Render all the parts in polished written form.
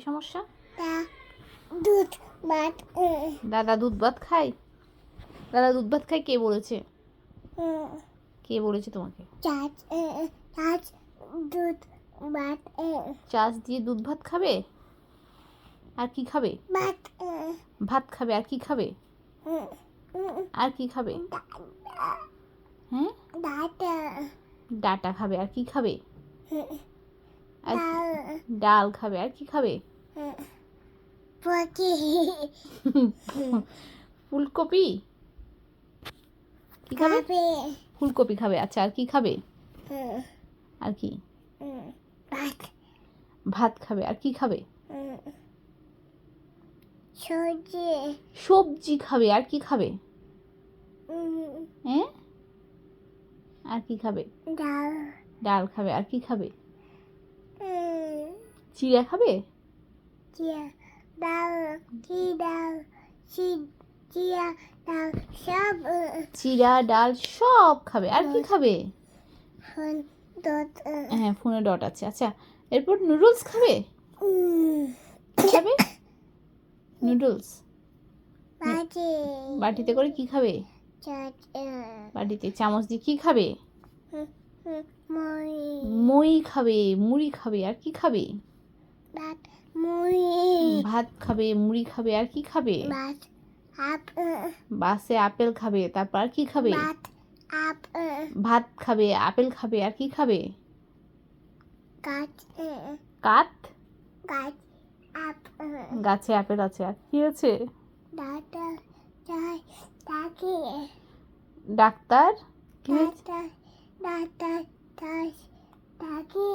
কি সমস্যা? দুধ ভাত দাদা দুধ ভাত খায়? দাদা দুধ ভাত খায় কে বলেছে? কে বলেছে তোমাকে? চাচ চাচ দুধ ভাত চাষ দিয়ে দুধ ভাত খাবে? আর কি খাবে? ভাত ভাত খাবে আর কি খাবে? আর কি খাবে? হ্যাঁ, ডাটা ডাটা খাবে আর কি খাবে? আর ডাল ডাল খাবে আর কি খাবে? পকি ফুলকপি কি খাবে? খাবে ফুলকপি খাবে। আচ্ছা, আর কি খাবে? আর কি? ভাত ভাত খাবে আর কি খাবে? সবজি সবজি খাবে আর কি খাবে? হ্যাঁ, আর কি খাবে? ডাল ডাল খাবে আর কি খাবে? চিড়া খাবে? চিয়া ডাল কি ডাল চিয়া ডাল সব চিড়া ডাল সব খাবে। আর কি খাবে? ফোন দুধ হ্যাঁ, ফোনে ডট আছে। আচ্ছা, এরপর নুডলস খাবে? কি খাবে? নুডলস বাটি বাটিতে করে কি খাবে? চাচ বাটিতে চামচ দিয়ে কি খাবে? মই মই খাবে, মুড়ি খাবে আর কি খাবে? ভাত মই ভাত খাবে, মুড়ি খাবে আর কি খাবে? ভাত আপ বাসে আপেল খাবে। তারপর আর কি খাবে? ভাত আপ ভাত খাবে, আপেল খাবে আর কি খাবে? গাছ কাঠ, গাছ আপ গাছে আপেল আছে। আর কি আছে? ডাটা চাই ডাকি ডাক্তার, কি হয়েছে? ডাটা ডাটা চাই ডাকি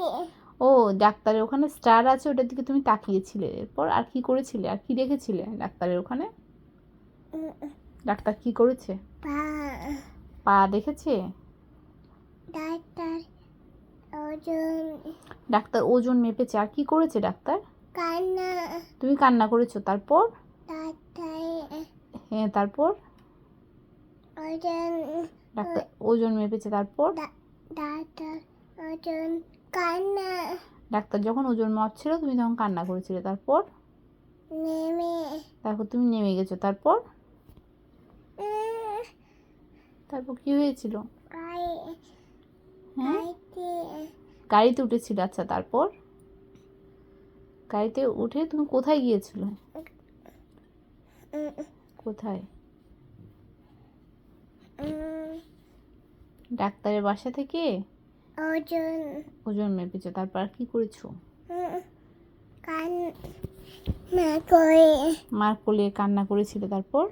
ও, ডাক্তারের ওখানে স্টার আছে, ওটার দিকে তুমি তাকিয়েছিলে। এরপর আর কি করেছিলে? আর কি দেখেছিলে ডাক্তারের ওখানে? ডাক্তার কি করেছে? পা পা দেখেছে? ডাক্তার ওজন ডাক্তার ওজন মেপেছে। আর কি করেছে ডাক্তার? কান্না তুমি কান্না করেছো। তারপর? ডাক্তার হ্যাঁ, তারপর ওজন ডাক্তার ওজন মেপেছে। তারপর ডাক্তার ওজন কান্না ডাক্তার যখন ওজন মাপছিল তুমি তখন কান্না করেছিলে। তারপর নেমে তারপর তুমি নেমে গেছো। তারপর তারপর কি হয়েছিল? হ্যাঁ, গাড়িতে উঠেছিল। আচ্ছা, তারপর গাড়িতে উঠে তুমি কোথায় গিয়েছিলে? কোথায়? ডাক্তারের বাসা থেকে ওজন ওজন মেপেছো। তারপর আর কি করেছো? কান্না করে মার কোলে কান্না করেছিলে। তারপর